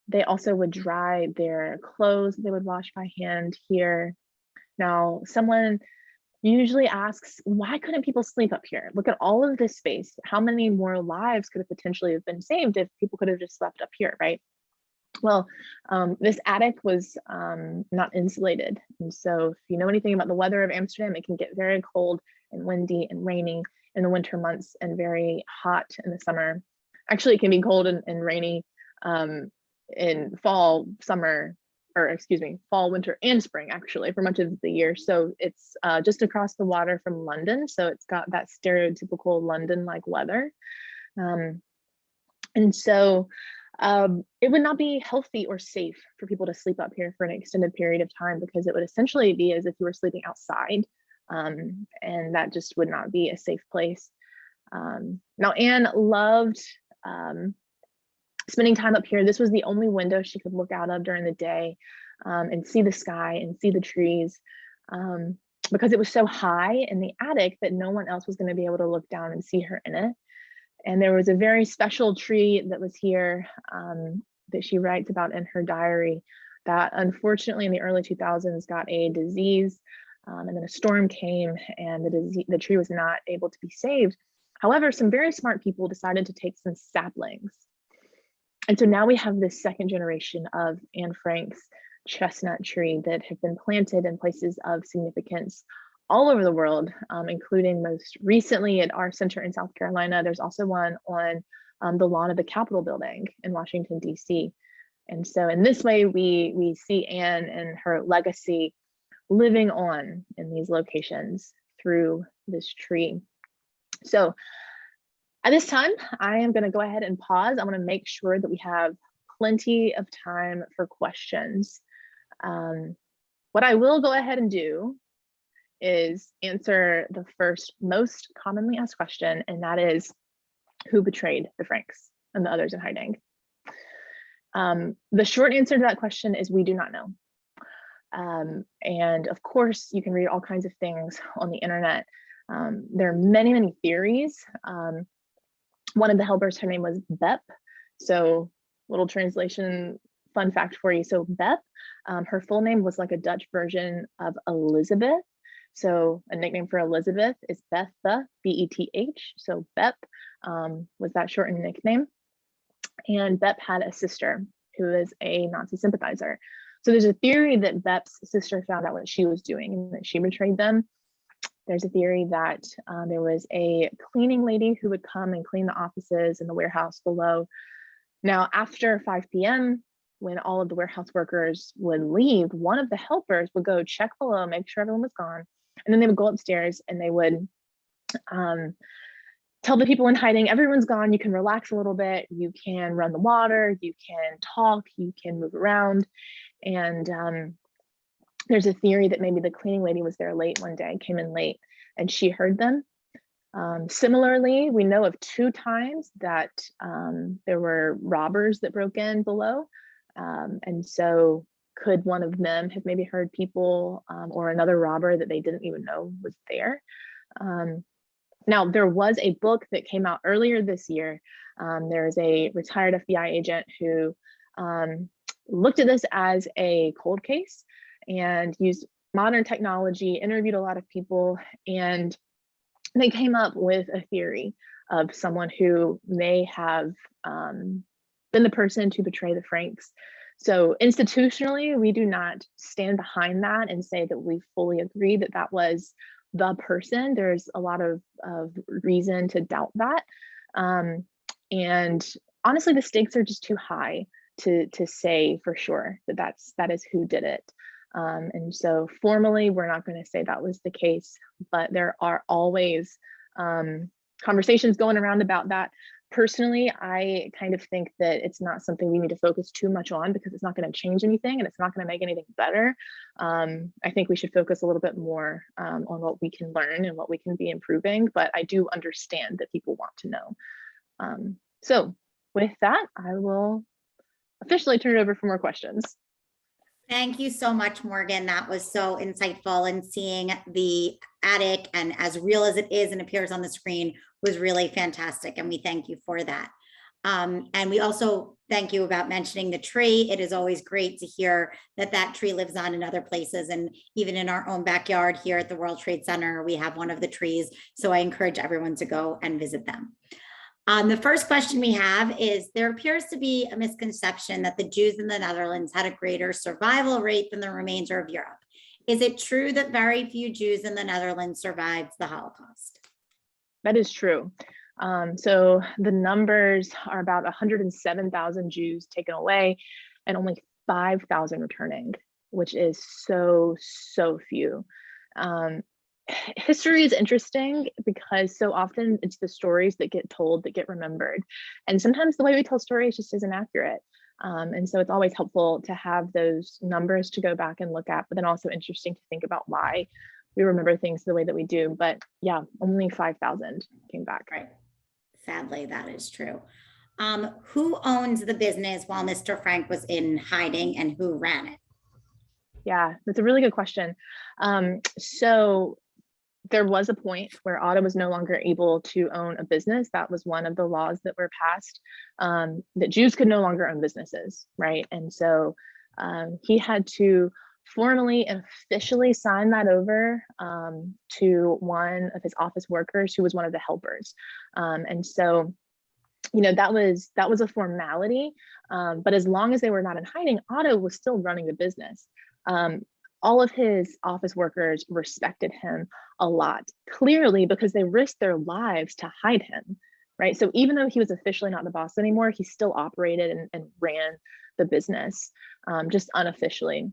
they also would dry their clothes they would wash by hand here. Now, someone usually asks, why couldn't people sleep up here? Look at all of this space. How many more lives could have potentially have been saved if people could have just slept up here, right? Well, this attic was not insulated. And so if you know anything about the weather of Amsterdam, it can get very cold and windy and rainy in the winter months and very hot in the summer. Actually, it can be cold and rainy in fall, summer, or excuse me, fall, winter, and spring, actually, for much of the year. So it's just across the water from London. So it's got that stereotypical London-like weather. And so it would not be healthy or safe for people to sleep up here for an extended period of time, because it would essentially be as if you were sleeping outside. And that just would not be a safe place. Now, Anne loved spending time up here. This was the only window she could look out of during the day and see the sky and see the trees, because it was so high in the attic that no one else was going to be able to look down and see her in it. And there was a very special tree that was here that she writes about in her diary that unfortunately in the early 2000s got a disease, and then a storm came and the tree was not able to be saved. However, some very smart people decided to take some saplings. And so now we have this second generation of Anne Frank's chestnut tree that have been planted in places of significance all over the world, including most recently at our center in South Carolina. There's also one on the lawn of the Capitol building in Washington, D.C. And so in this way, we see Anne and her legacy living on in these locations through this tree. So at this time, I am going to go ahead and pause. I want to make sure that we have plenty of time for questions. What I will go ahead and do is answer the first most commonly asked question, and that is, who betrayed the Franks and the others in hiding? The short answer to that question is we do not know. And of course, you can read all kinds of things on the internet. There are many, many theories. One of the helpers, her name was Bep. So little translation, fun fact for you. So Bep, her full name was like a Dutch version of Elizabeth. So a nickname for Elizabeth is Betha, B-E-T-H. So Bep was that shortened nickname. And Bep had a sister who is a Nazi sympathizer. So there's a theory that Bep's sister found out what she was doing and that she betrayed them. There's a theory that there was a cleaning lady who would come and clean the offices and the warehouse below. Now, after 5 p.m., when all of the warehouse workers would leave, one of the helpers would go check below, make sure everyone was gone. And then they would go upstairs and they would tell the people in hiding, everyone's gone, you can relax a little bit, you can run the water, you can talk, you can move around. And there's a theory that maybe the cleaning lady was there late one day, came in late, and she heard them. Similarly, we know of 2 times that there were robbers that broke in below. And so could one of them have maybe heard people or another robber that they didn't even know was there? Now, there was a book that came out earlier this year. There's a retired FBI agent who looked at this as a cold case and used modern technology, interviewed a lot of people, and they came up with a theory of someone who may have been the person to betray the Franks. So institutionally, we do not stand behind that and say that we fully agree that that was the person. There's a lot of reason to doubt that. And honestly, the stakes are just too high to say for sure that that is who did it. And so formally, we're not going to say that was the case, but there are always conversations going around about that. Personally, I kind of think that it's not something we need to focus too much on because it's not going to change anything and it's not going to make anything better. I think we should focus a little bit more on what we can learn and what we can be improving, but I do understand that people want to know. So with that, I will officially turn it over for more questions. Thank you so much, Morgan. That was so insightful, and seeing the attic and as real as it is and appears on the screen was really fantastic. And we thank you for that. And we also thank you about mentioning the tree. It is always great to hear that that tree lives on in other places. And even in our own backyard here at the World Trade Center, we have one of the trees. So I encourage everyone to go and visit them. The first question we have is, there appears to be a misconception that the Jews in the Netherlands had a greater survival rate than the remainder of Europe. Is it true that very few Jews in the Netherlands survived the Holocaust? That is true. So the numbers are about 107,000 Jews taken away and only 5,000 returning, which is so few. History is interesting because so often it's the stories that get told that get remembered. And sometimes the way we tell stories just isn't accurate. And so it's always helpful to have those numbers to go back and look at, but then also interesting to think about why we remember things the way that we do. But yeah, only 5,000 came back. Right. Sadly, that is true. Who owns the business while Mr. Frank was in hiding, and who ran it? Yeah, that's a really good question. So there was a point where Otto was no longer able to own a business. That was one of the laws that were passed, that Jews could no longer own businesses, right? And so he had to formally and officially sign that over to one of his office workers who was one of the helpers. And so, you know, that was a formality, but as long as they were not in hiding, Otto was still running the business. All of his office workers respected him a lot, clearly because they risked their lives to hide him, right? So even though he was officially not the boss anymore, he still operated and ran the business, just unofficially.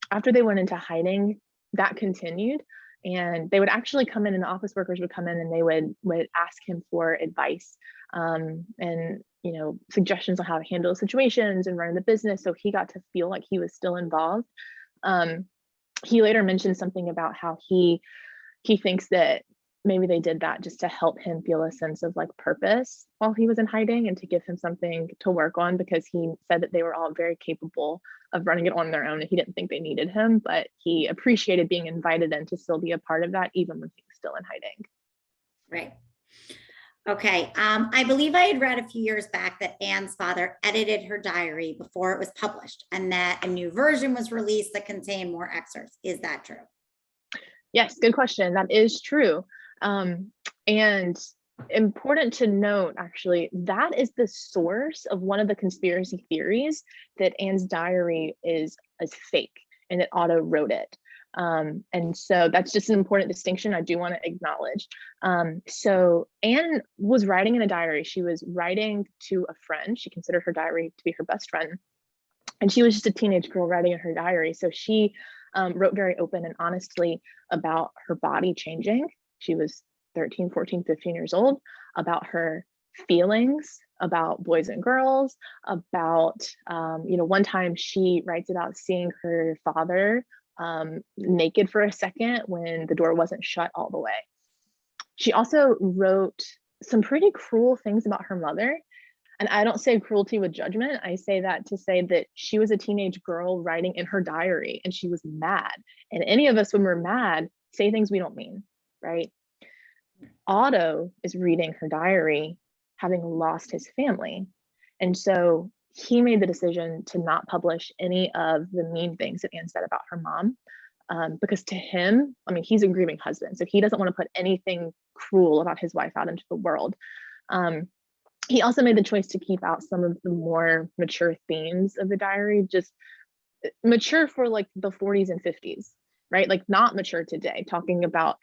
After they went into hiding, that continued, and they would actually come in, and the office workers would come in and they would ask him for advice and, you know, suggestions on how to handle situations and run the business. So he got to feel like he was still involved. He later mentioned something about how he thinks that maybe they did that just to help him feel a sense of like purpose while he was in hiding and to give him something to work on, because he said that they were all very capable of running it on their own and he didn't think they needed him, but he appreciated being invited in to still be a part of that even when he was still in hiding. Right. Okay. I believe I had read a few years back that Anne's father edited her diary before it was published, and that a new version was released that contained more excerpts. Is that true? Yes, good question. That is true. And important to note, actually, that is the source of one of the conspiracy theories that Anne's diary is fake and that Otto wrote it. And so that's just an important distinction I do want to acknowledge. So Anne was writing in a diary. She was writing to a friend. She considered her diary to be her best friend. And she was just a teenage girl writing in her diary. So she wrote very open and honestly about her body changing. She was 13, 14, 15 years old, about her feelings about boys and girls, about, you know, one time she writes about seeing her father naked for a second when the door wasn't shut all the way. She also wrote some pretty cruel things about her mother. And I don't say cruelty with judgment. I say that to say that she was a teenage girl writing in her diary and she was mad. And any of us, when we're mad, say things we don't mean, right? Otto is reading her diary having lost his family. And so he made the decision to not publish any of the mean things that Anne said about her mom, because to him, I mean, he's a grieving husband, so he doesn't want to put anything cruel about his wife out into the world. He also made the choice to keep out some of the more mature themes of the diary, just mature for like the 40s and 50s, right? Like not mature today, talking about,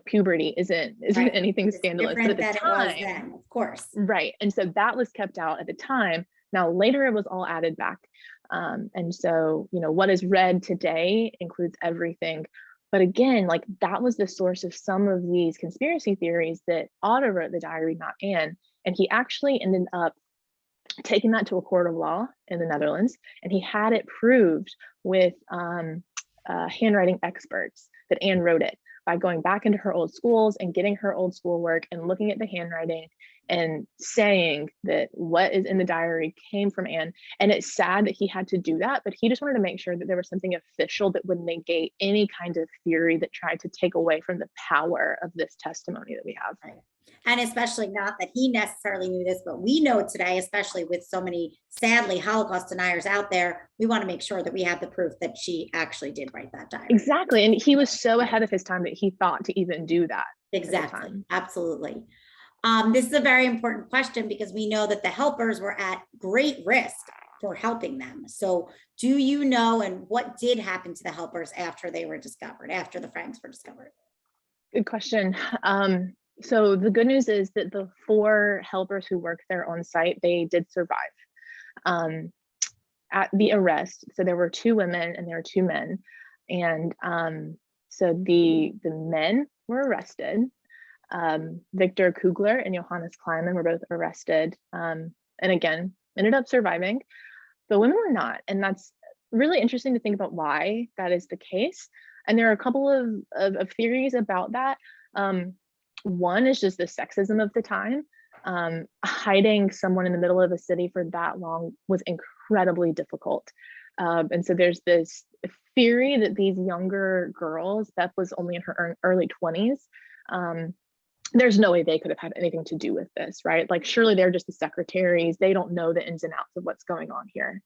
puberty isn't Right. anything It's scandalous, but different at the than it was time, then, of course. right. And so that was kept out at the time. Now later it was all added back. And so, what is read today includes everything. But again, like that was the source of some of these conspiracy theories that Otto wrote the diary, not Anne. And he actually ended up taking that to a court of law in the Netherlands, and he had it proved with handwriting experts that Anne wrote it by going back into her old schools and getting her old school work and looking at the handwriting and saying that what is in the diary came from Anne. And it's sad that he had to do that, but he just wanted to make sure that there was something official that would negate any kind of theory that tried to take away from the power of this testimony that we have. Right. And especially not that he necessarily knew this, but we know today, especially with so many, sadly, Holocaust deniers out there, we want to make sure that we have the proof that she actually did write that diary. Exactly. And he was so ahead of his time that he thought to even do that. Exactly. Absolutely. This is a very important question because we know that the helpers were at great risk for helping them. So do you know, and what did happen to the helpers after they were discovered, after the Franks were discovered? Good question. So the good news is that the 4 helpers who worked there on site, they did survive at the arrest. So there were 2 women and there were 2 men. And so the men were arrested. Victor Kugler and Johannes Kleiman were both arrested, and again, ended up surviving. The women were not. And that's really interesting to think about why that is the case. And there are a couple of theories about that. One is just the sexism of the time. Hiding someone in the middle of a city for that long was incredibly difficult. And so there's this theory that these younger girls, Beth was only in her early 20s, there's no way they could have had anything to do with this, right? Like surely they're just the secretaries. They don't know the ins and outs of what's going on here.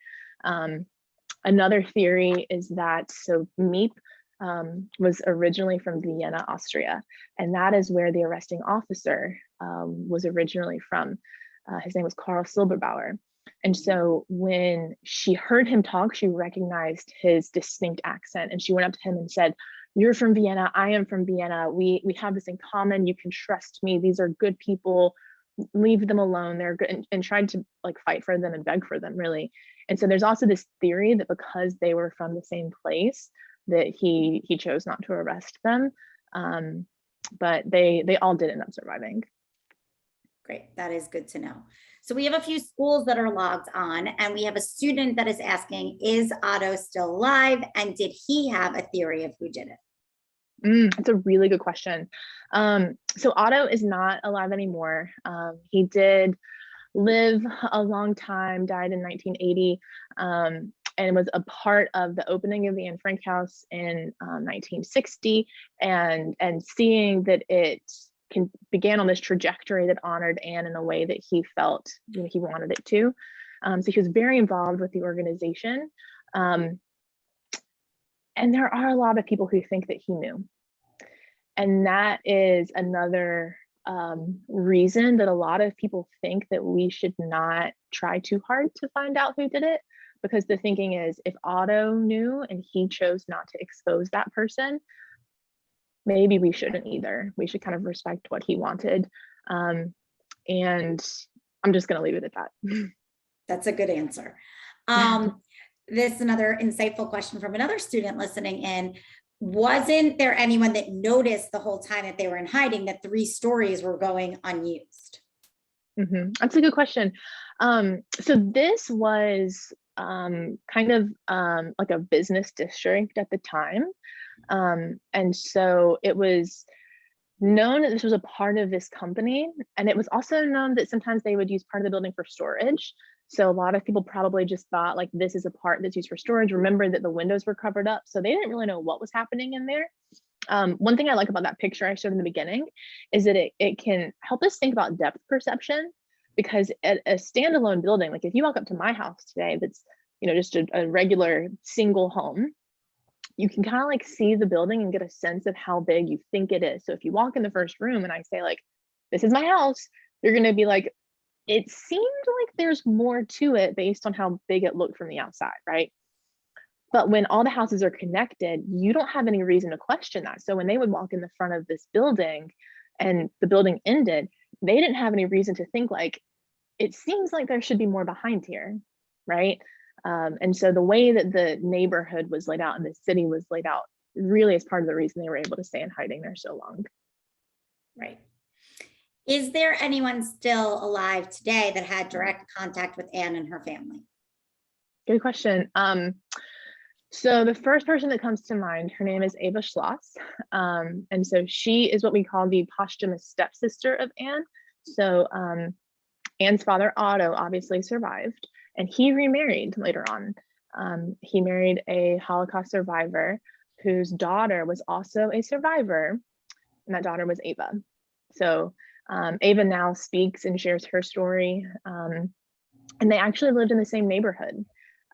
Another theory is that, so Miep was originally from Vienna, Austria, and that is where the arresting officer was originally from. His name was Karl Silberbauer. And so when she heard him talk, she recognized his distinct accent, and she went up to him and said, "You're from Vienna, I am from Vienna. We have this in common. You can trust me. These are good people. Leave them alone. They're good," and tried to like fight for them and beg for them, really. And so there's also this theory that because they were from the same place, that he chose not to arrest them. But they all did end up surviving. Great, that is good to know. So we have a few schools that are logged on, and we have a student that is asking, is Otto still alive? And did he have a theory of who did it? That's a really good question. So Otto is not alive anymore. He did live a long time, died in 1980, and was a part of the opening of the Anne Frank House in 1960, and seeing that it began on this trajectory that honored Anne in a way that he felt he wanted it to. So he was very involved with the organization. And there are a lot of people who think that he knew. And that is another reason that a lot of people think that we should not try too hard to find out who did it, because the thinking is if Otto knew and he chose not to expose that person, maybe we shouldn't either. We should kind of respect what he wanted. And I'm just going to leave it at that. That's a good answer. This is another insightful question from another student listening in. Wasn't there anyone that noticed the whole time that they were in hiding that 3 stories were going unused? That's a good question. So this was kind of like a business district at the time. And so it was known that this was a part of this company. And it was also known that sometimes they would use part of the building for storage. So a lot of people probably just thought like this is a part that's used for storage. Remember that the windows were covered up, so they didn't really know what was happening in there. One thing I like about that picture I showed in the beginning is that it can help us think about depth perception, because at a standalone building, like if you walk up to my house today, that's just a regular single home, you can kind of like see the building and get a sense of how big you think it is. So if you walk in the first room and I say like, this is my house, you're going to be like, it seemed like there's more to it based on how big it looked from the outside, right? But when all the houses are connected, you don't have any reason to question that. So when they would walk in the front of this building and the building ended, they didn't have any reason to think like, it seems like there should be more behind here, right? And so the way that the neighborhood was laid out and the city was laid out really is part of the reason they were able to stay in hiding there so long. Right. Is there anyone still alive today that had direct contact with Anne and her family? Good question. So the first person that comes to mind, her name is Ava Schloss. And so she is what we call the posthumous stepsister of Anne. So Anne's father, Otto, obviously survived, and he remarried later on. He married a Holocaust survivor whose daughter was also a survivor, and that daughter was Ava. So Ava now speaks and shares her story, and they actually lived in the same neighborhood.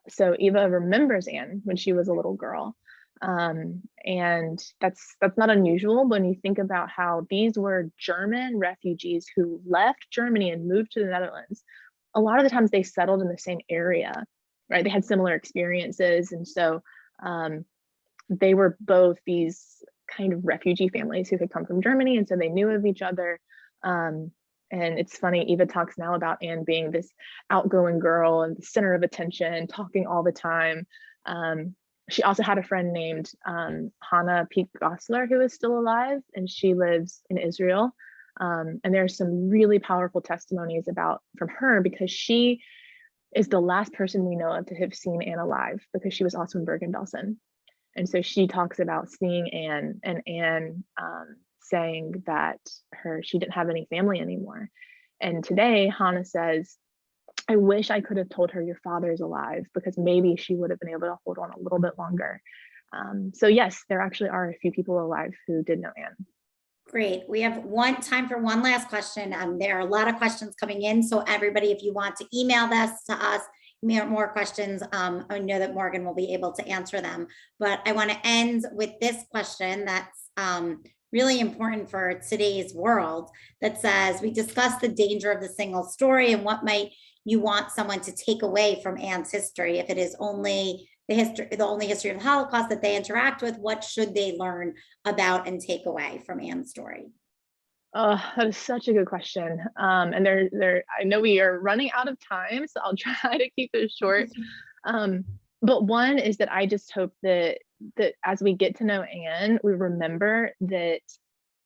So Eva remembers Anne when she was a little girl. And that's not unusual when you think about how these were German refugees who left Germany and moved to the Netherlands. A lot of the times they settled in the same area, right? They had similar experiences. And so they were both these kind of refugee families who had come from Germany. And so they knew of each other. And it's funny, Eva talks now about Anne being this outgoing girl and the center of attention, talking all the time. She also had a friend named Hannah Peak Gosler, who is still alive, and she lives in Israel. And there's some really powerful testimonies from her because she is the last person we know of to have seen Anne alive, because she was also in Bergen-Belsen. And so she talks about seeing Anne, and Anne saying that she didn't have any family anymore. And today Hannah says, I wish I could have told her your father's alive, because maybe she would have been able to hold on a little bit longer. So yes, there actually are a few people alive who did know Anne. Great. We have time for one last question. There are a lot of questions coming in. So everybody, if you want to email this to us, more questions, I know that Morgan will be able to answer them. But I want to end with this question that's really important for today's world, that says, we discussed the danger of the single story and what might you want someone to take away from Anne's history. If it is only the only history of the Holocaust that they interact with, what should they learn about and take away from Anne's story? Oh, that is such a good question. And I know we are running out of time, so I'll try to keep this short. But one is that I just hope that as we get to know Anne, we remember that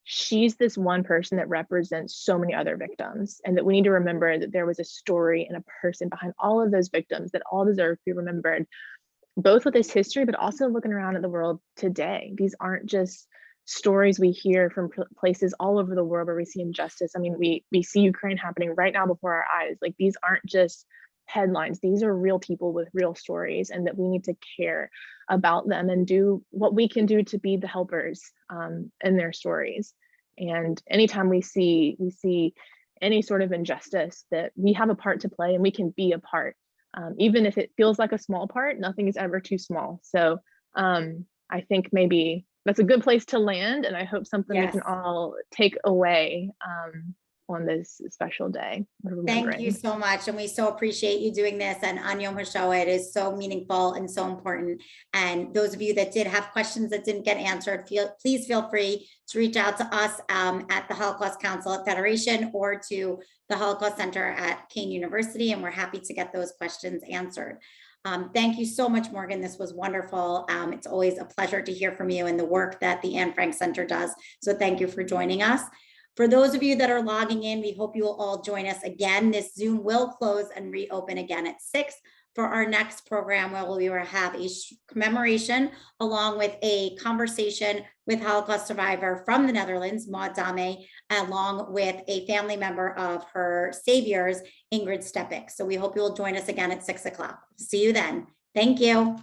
she's this one person that represents so many other victims, and that we need to remember that there was a story and a person behind all of those victims that all deserve to be remembered, both with this history, but also looking around at the world today. These aren't just stories we hear from places all over the world where we see injustice. I mean, we see Ukraine happening right now before our eyes. Like, these aren't just headlines. These are real people with real stories, and that we need to care about them and do what we can do to be the helpers in their stories. And anytime we see any sort of injustice, that we have a part to play and we can be a part. Even if it feels like a small part, nothing is ever too small. So I think maybe that's a good place to land, and I hope something we can all take away on this special day. Thank you so much. And we so appreciate you doing this. And on Yom HaShoah, it is so meaningful and so important. And those of you that did have questions that didn't get answered, please feel free to reach out to us at the Holocaust Council at Federation, or to the Holocaust Center at Kane University. And we're happy to get those questions answered. Thank you so much, Morgan. This was wonderful. It's always a pleasure to hear from you and the work that the Anne Frank Center does. So thank you for joining us. For those of you that are logging in, we hope you will all join us again. This Zoom will close and reopen again at 6 for our next program, where we will have a commemoration along with a conversation with Holocaust survivor from the Netherlands, Maud Dame, along with a family member of her saviors, Ingrid Stepik. So we hope you will join us again at 6 o'clock. See you then. Thank you.